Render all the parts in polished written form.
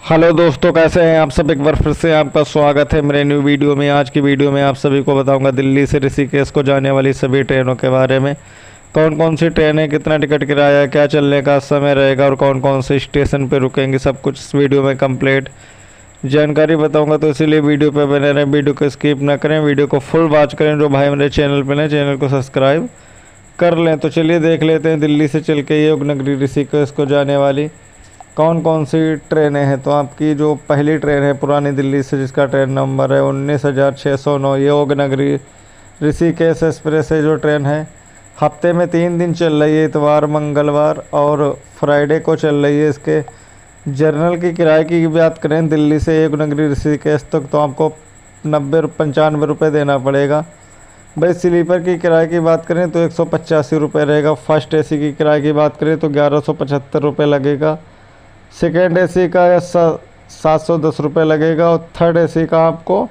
Hello दोस्तों, कैसे हैं आप सब। एक बार फिर से आपका स्वागत है मेरे न्यू वीडियो में। आज की वीडियो में आप सभी को बताऊंगा दिल्ली से ऋषिकेश को जाने वाली सभी ट्रेनों के बारे में। कौन कौन सी ट्रेन है, कितना टिकट किराया है, क्या चलने का समय रहेगा और कौन कौन से स्टेशन पे रुकेंगे, सब कुछ इस वीडियो में कंप्लीट जानकारी बताऊंगा। तो इसीलिए वीडियो पे बने रहें, वीडियो को स्किप ना करें, वीडियो को फुल वॉच करें। जो भाई मेरे चैनल पर हैं चैनल को सब्सक्राइब कर लें। तो चलिए देख लेते हैं दिल्ली से चल के योग नगरी ऋषिकेश को जाने वाली कौन कौन सी ट्रेनें हैं। तो आपकी जो पहली ट्रेन है पुरानी दिल्ली से, जिसका ट्रेन नंबर है 19,609, योग नगरी ऋषिकेश एक्सप्रेस है। जो ट्रेन है हफ्ते में 3 दिन चल रही है, इतवार, मंगलवार और फ्राइडे को चल रही है। इसके जर्नल की किराए की बात करें दिल्ली से योग नगरी ऋषिकेश तक तो आपको 95 रुपये देना पड़ेगा। भाई स्लीपर की किराए की बात करें तो 185 रुपये रहेगा। फर्स्ट एसी की किराए की बात करें तो 1175 रुपये लगेगा। सेकेंड एसी का 710 रुपये लगेगा और थर्ड एसी का आपको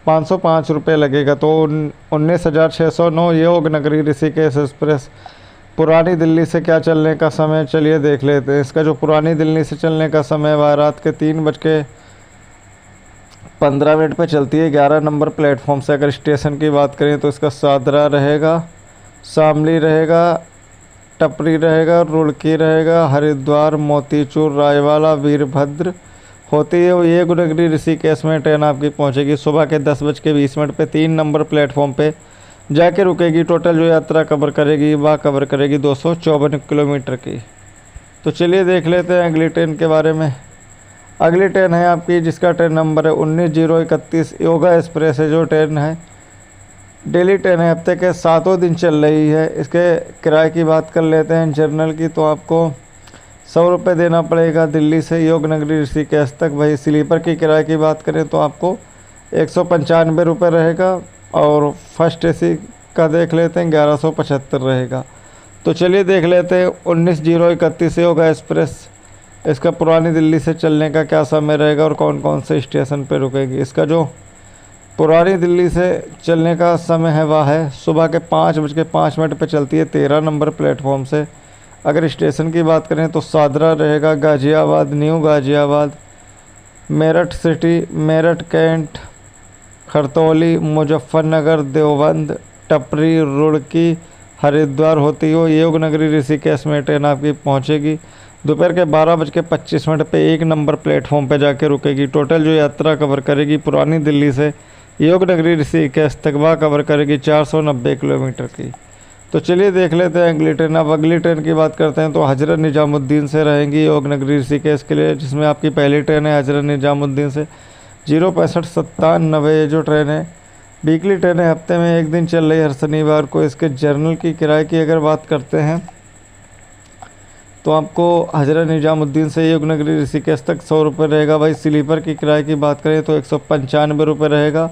505 रुपये लगेगा। तो 19,609 योग नगरी ऋषिकेश एक्सप्रेस पुरानी दिल्ली से क्या चलने का समय, चलिए देख लेते हैं। इसका जो पुरानी दिल्ली से चलने का समय वह रात के 3:15 पे चलती है 11 नंबर प्लेटफॉर्म से। अगर स्टेशन की बात करें तो इसका सादरा रहेगा, शामली रहेगा, टपरी रहेगा, रुड़की रहेगा, हरिद्वार, मोतीचूर, रायवाला, वीरभद्र होती है। वो ये नगरी ऋषिकेश में ट्रेन आपकी पहुंचेगी सुबह के 10:20 पे 3 नंबर प्लेटफॉर्म पे जाके रुकेगी। टोटल जो यात्रा कवर करेगी वह कवर करेगी 254 किलोमीटर की। तो चलिए देख लेते हैं अगली ट्रेन के बारे में। अगली ट्रेन है आपकी जिसका ट्रेन नंबर है 19,031, योगा एक्सप्रेस है। जो ट्रेन है डेली ट्रेन है, हफ्ते के 7 दिन चल रही है। इसके किराए की बात कर लेते हैं जर्नल की, तो आपको 100 रुपये देना पड़ेगा दिल्ली से योग नगरी ऋषिकेश तक। वही स्लीपर की किराए की बात करें तो आपको 195 रुपये रहेगा और फर्स्ट एसी का देख लेते हैं 1175 रहेगा। तो चलिए देख लेते हैं 19,031 योगा एक्सप्रेस, इसका पुरानी दिल्ली से चलने का क्या समय रहेगा और कौन कौन से स्टेशन पर रुकेगी। इसका जो पुरानी दिल्ली से चलने का समय है वह है सुबह के 5:05 पे चलती है 13 नंबर प्लेटफॉर्म से। अगर स्टेशन की बात करें तो सादरा रहेगा, Ghaziabad, new Ghaziabad, Meerut city, Meerut cantt, Khatauli, Muzaffarnagar, Deoband, Tapri, Roorkee, Haridwar होती हो योग नगरी ऋषिकेश में ट्रेन आपकी पहुंचेगी। दोपहर के 12:25 पे 1 नंबर प्लेटफॉर्म पे जाके रुकेगी। टोटल जो यात्रा कवर करेगी पुरानी दिल्ली से योग नगरी ऋषिकेश तक वह कवर करेगी 490 किलोमीटर की। तो चलिए देख लेते हैं अगली ट्रेन। अब अगली ट्रेन की बात करते हैं तो हजरत निजामुद्दीन से रहेंगी योग नगरी ऋषिकेश के लिए, जिसमें आपकी पहली ट्रेन है हजरत निजामुद्दीन से 06597। जो ट्रेन है वीकली ट्रेन है, हफ्ते में 1 दिन चल रही है हर शनिवार को। इसके जर्नल की किराए की अगर बात करते हैं तो आपको हजरत निजामुद्दीन से योग नगरी ऋषिकेश तक 100 रुपये रहेगा। भाई स्लीपर की किराए की बात करें तो 195 रुपये रहेगा।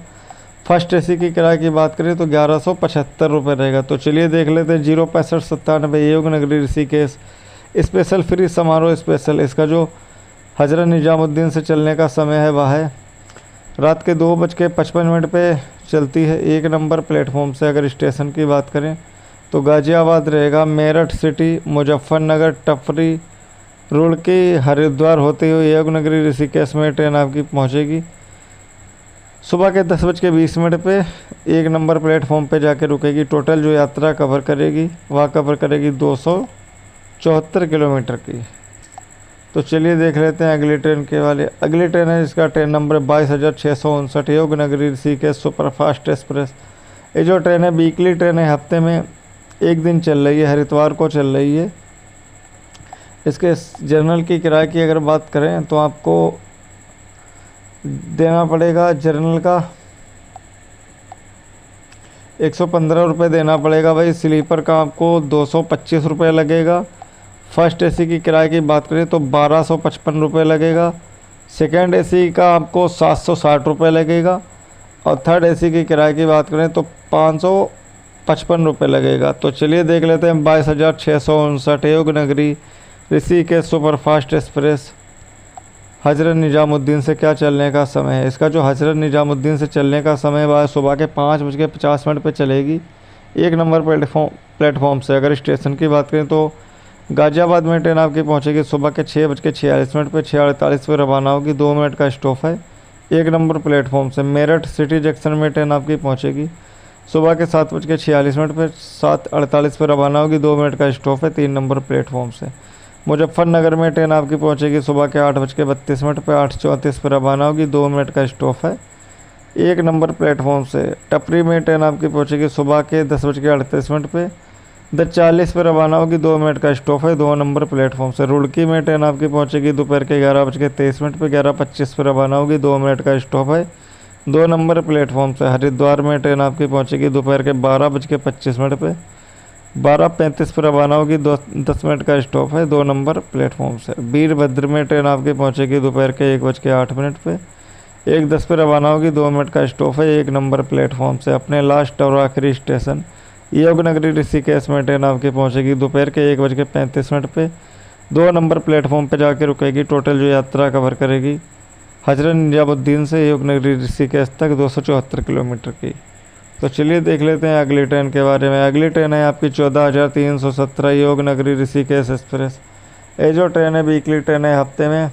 फर्स्ट एसी की किराए की बात करें तो 1175 रुपये रहेगा। तो चलिए देख लेते हैं 06597 योग नगरी ऋषिकेश स्पेशल फ्री समारोह स्पेशल। इसका जो हजरत निजामुद्दीन से चलने का समय है वह है रात के 2:55 पे चलती है 1 नंबर प्लेटफॉर्म से। अगर स्टेशन की बात करें तो गाज़ियाबाद रहेगा, मेरठ सिटी, मुजफ्फरनगर, टपरी, रुड़की, हरिद्वार होते हुए योग नगरी ऋषिकेश में ट्रेन आपकी पहुंचेगी। सुबह के 10:20 पे 1 नंबर प्लेटफॉर्म पे जाके रुकेगी। टोटल जो यात्रा कवर करेगी वह कवर करेगी 274 किलोमीटर की। तो चलिए देख लेते हैं अगली ट्रेन के वाले। अगली ट्रेन है जिसका ट्रेन नंबर 22,659 योग नगरी ऋषिकेश सुपरफास्ट एक्सप्रेस। ये जो ट्रेन है वीकली ट्रेन है, हफ्ते में 1 दिन चल रही है, हर इतवार को चल रही है। इसके जर्नल की किराए की अगर बात करें तो आपको देना पड़ेगा जर्नल का 115 रुपये देना पड़ेगा। भाई स्लीपर का आपको 225 रुपये लगेगा। फर्स्ट एसी की किराए की बात करें तो 1255 रुपये लगेगा। सेकेंड एसी का आपको 760 रुपये लगेगा और थर्ड एसी की किराए की बात करें तो 555 रुपये लगेगा। तो चलिए देख लेते हैं 22,659 योग नगरी ऋषिकेश सुपरफास्ट एक्सप्रेस हजरत निजामुद्दीन से क्या चलने का समय है। इसका जो हजरत निजामुद्दीन से चलने का समय वह सुबह के 5:50 पे चलेगी 1 नंबर प्लेटफॉर्म से। अगर स्टेशन की बात करें तो गाज़ियाबाद में ट्रेन आपकी पहुंचेगी सुबह के 6:46 पे, 6:48 पे रवाना होगी, 2 मिनट का स्टॉप है 1 नंबर प्लेटफॉर्म से। मेरठ सिटी जंक्शन में ट्रेन आपकी पहुंचेगी सुबह के 7:46 पे, 7:48 पे रवाना होगी, 2 मिनट का स्टॉप है 3 नंबर प्लेटफॉर्म से। मुजफ्फरनगर में ट्रेन आपकी पहुंचेगी सुबह के 8:32 पे, 8:34 पे रवाना होगी, 2 मिनट का स्टॉप है 1 नंबर प्लेटफॉर्म से। टपरी में ट्रेन आपकी पहुंचेगी सुबह के 10:38 पे, 10:40 पे रवाना होगी, 2 मिनट का स्टॉप है 2 नंबर प्लेटफॉर्म से। रुड़की में ट्रेन आपकी पहुंचेगी दोपहर के 11:23 पे, 11:25 पे रवाना होगी, 2 मिनट का स्टॉप है 2 नंबर प्लेटफॉर्म से। हरिद्वार में ट्रेन आपकी पहुंचेगी दोपहर के 12:25 पे, 12:35 पर रवाना होगी, 10 मिनट का स्टॉप है 2 नंबर प्लेटफॉर्म से। वीरभद्र में ट्रेन आपकी पहुंचेगी दोपहर के 1:08 पे, 1:10 पर रवाना होगी, 2 मिनट का स्टॉप है 1 नंबर प्लेटफॉर्म से। अपने लास्ट और आखिरी स्टेशन योगनगरी ऋषिकेश में ट्रेन आपकी पहुंचेगी दोपहर के 1:35 पे, 2 नंबर प्लेटफॉर्म पे जाके रुकेगी। टोटल जो यात्रा कवर करेगी हजरत निजामुद्दीन से योगनगरी ऋषिकेश तक 274 किलोमीटर की। तो चलिए देख लेते हैं अगली ट्रेन के बारे में। अगली ट्रेन है आपकी 14,317 योगनगरी ऋषिकेश एक्सप्रेस। ये जो ट्रेन है वीकली ट्रेन है, हफ्ते में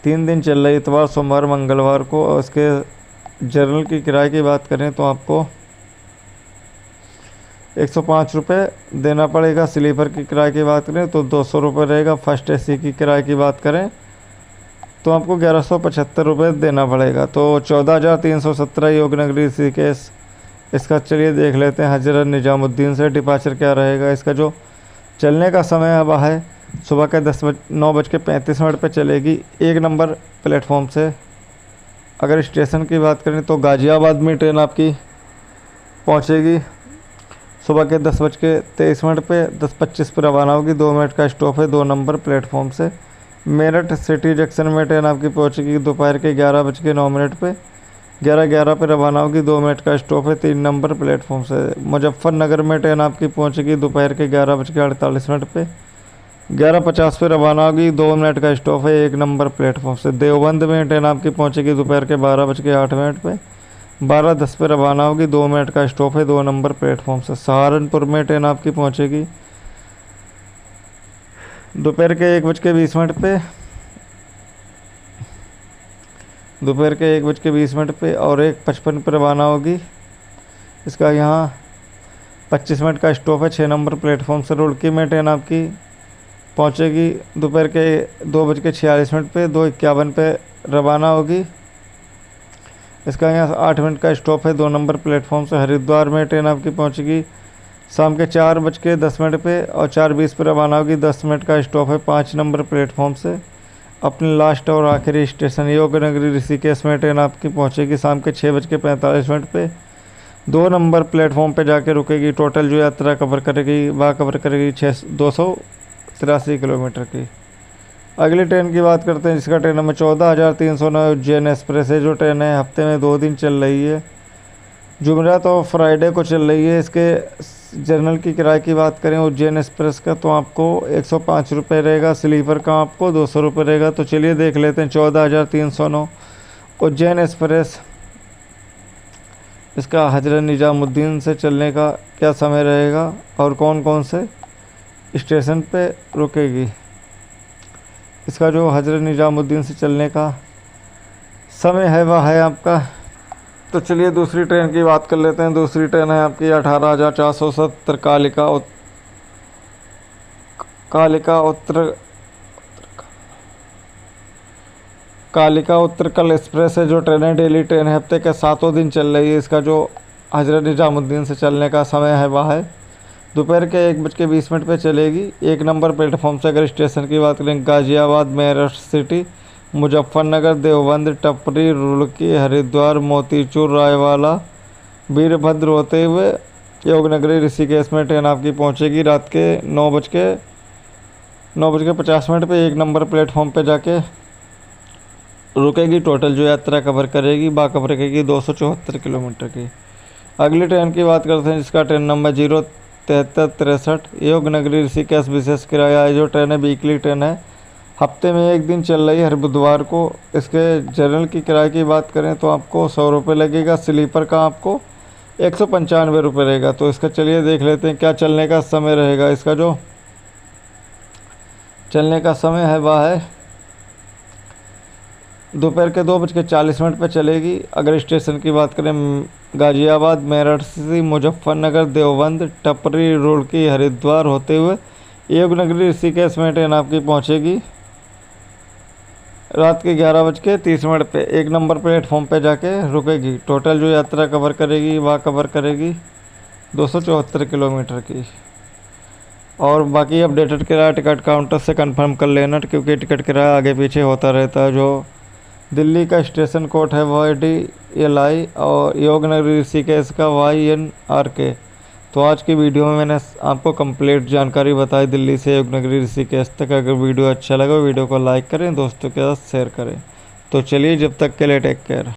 3 दिन चल रही, इतवार सोमवार मंगलवार को। और इसके जर्नल की किराए की बात करें तो आपको 105 रुपये देना पड़ेगा। स्लीपर की किराए की बात करें तो 200 रुपये रहेगा। फर्स्ट एसी की किराए की बात करें तो आपको 1175 रुपये देना पड़ेगा। तो 14,317 योगनगरी ऋषिकेश, इसका चलिए देख लेते हैं हजरत निजामुद्दीन से डिपार्चर क्या रहेगा। इसका जो चलने का समय है वह है सुबह के 9:35 पे चलेगी 1 नंबर प्लेटफॉर्म से। अगर स्टेशन की बात करें तो गाज़ियाबाद में ट्रेन आपकी पहुंचेगी सुबह के 10:23 पे, 10:25 पर रवाना होगी, 2 मिनट का स्टॉप है 2 नंबर प्लेटफॉर्म से। मेरठ सिटी जंक्शन में ट्रेन आपकी पहुंचेगी दोपहर के 11:09 पे, 11:11 पे रवाना होगी, 2 मिनट का स्टॉप है 3 नंबर प्लेटफॉर्म से। मुजफ्फरनगर में ट्रेन आपकी पहुंचेगी दोपहर के 11:48 पे, 11:50 पे रवाना होगी, 2 मिनट का स्टॉप है 1 नंबर प्लेटफॉर्म से। देवबंद में ट्रेन आपकी पहुंचेगी दोपहर के 12:08 पे, 12:10 पे रवाना होगी, 2 मिनट का स्टॉप है 2 नंबर प्लेटफॉर्म से। सहारनपुर में ट्रेन आपकी पहुंचेगी दोपहर के 1:20 पे, दोपहर के 1:20 पे और 1:55 पे रवाना होगी। इसका यहाँ 25 मिनट का स्टॉप है 6 नंबर प्लेटफॉर्म से। रुड़की में ट्रेन आपकी पहुँचेगी दोपहर के 2:46 पे, 2:51 पे रवाना होगी। इसका यहाँ 8 मिनट का स्टॉप है 2 नंबर प्लेटफॉर्म से। हरिद्वार में ट्रेन आपकी पहुँचेगी शाम के 4:10 पे और 4:20 पे रवाना होगी, 10 मिनट का स्टॉप है 5 नंबर प्लेटफॉर्म से। अपने लास्ट और आखिरी स्टेशन योगनगरी ऋषिकेश में ट्रेन आपकी पहुंचेगी शाम के 6:45 पे, 2 नंबर प्लेटफॉर्म पे जाके रुकेगी। टोटल जो यात्रा कवर करेगी वह कवर करेगी 283 किलोमीटर की। अगली ट्रेन की बात करते हैं जिसका ट्रेन नंबर 14,309 उज्जैन एक्सप्रेस है। जो ट्रेन है हफ्ते में 2 दिन चल रही है, जुमेरात और फ्राइडे को चल रही है। इसके जर्नल की किराए की बात करें उज्जैन एक्सप्रेस का तो आपको 105 रुपये रहेगा, स्लीपर का आपको 200 रुपये रहेगा। तो चलिए देख लेते हैं 14,309 उज्जैन एक्सप्रेस, इसका हजरत निजामुद्दीन से चलने का क्या समय रहेगा और कौन कौन से स्टेशन पे रुकेगी। इसका जो हजरत निजामुद्दीन से चलने का समय है वह है आपका। तो चलिए दूसरी ट्रेन की बात कर लेते हैं। दूसरी ट्रेन है आपकी 18,470 कालिका उत्तरकल एक्सप्रेस है। जो ट्रेन है डेली ट्रेन है, हफ्ते के 7 दिन चल रही है। इसका जो हजरत निजामुद्दीन से चलने का समय है वह है दोपहर के 1:20 पे चलेगी 1 नंबर प्लेटफॉर्म से। अगर स्टेशन की बात करें गाज़ियाबाद, मेरठ सिटी, मुजफ्फरनगर, देवबंद, टपरी, रुड़की, हरिद्वार, मोतीचूर, रायवाला, वीरभद्र होते हुए योगनगरी ऋषिकेश में ट्रेन आपकी पहुंचेगी रात के 9:50 पे 1 नंबर प्लेटफॉर्म पे जाके रुकेगी। टोटल जो यात्रा कवर करेगी वह कवर करेगी 274 किलोमीटर की। अगली ट्रेन की बात करते हैं जिसका ट्रेन नंबर 07363 योगनगरी ऋषिकेश विशेष किराया है। जो ट्रेन है वीकली ट्रेन है, हफ्ते में 1 दिन चल रही है हर बुधवार को। इसके जर्नल की किराए की बात करें तो आपको 100 रुपये लगेगा, स्लीपर का आपको 195 रुपये रहेगा। तो इसका चलिए देख लेते हैं क्या चलने का समय रहेगा। इसका जो चलने का समय है वह है दोपहर के 2:40 पर चलेगी। अगर स्टेशन की बात करें, गाज़ियाबाद, वाराणसी, मुजफ्फरनगर, देवबंद, टपरी, रुड़की, हरिद्वार होते हुए योगनगरी, ऋषिकेश में ट्रेन आपकी पहुंचेगी रात के 11:30 पे। 1 नंबर प्लेटफॉर्म पे जाके रुकेगी। टोटल जो यात्रा कवर करेगी वह कवर करेगी 274 किलोमीटर की। और बाकी अपडेटेड किराया टिकट काउंटर से कंफर्म कर लेना, क्योंकि टिकट किराया आगे पीछे होता रहता है। जो दिल्ली का स्टेशन कोड है वो है DLI और योगनगरी ऋषिकेश का YNRK। तो आज की वीडियो में मैंने आपको कंप्लीट जानकारी बताई दिल्ली से योगनगरी ऋषिकेश तक। अगर वीडियो अच्छा लगा वीडियो को लाइक करें, दोस्तों के साथ शेयर करें। तो चलिए, जब तक के लिए टेक केयर।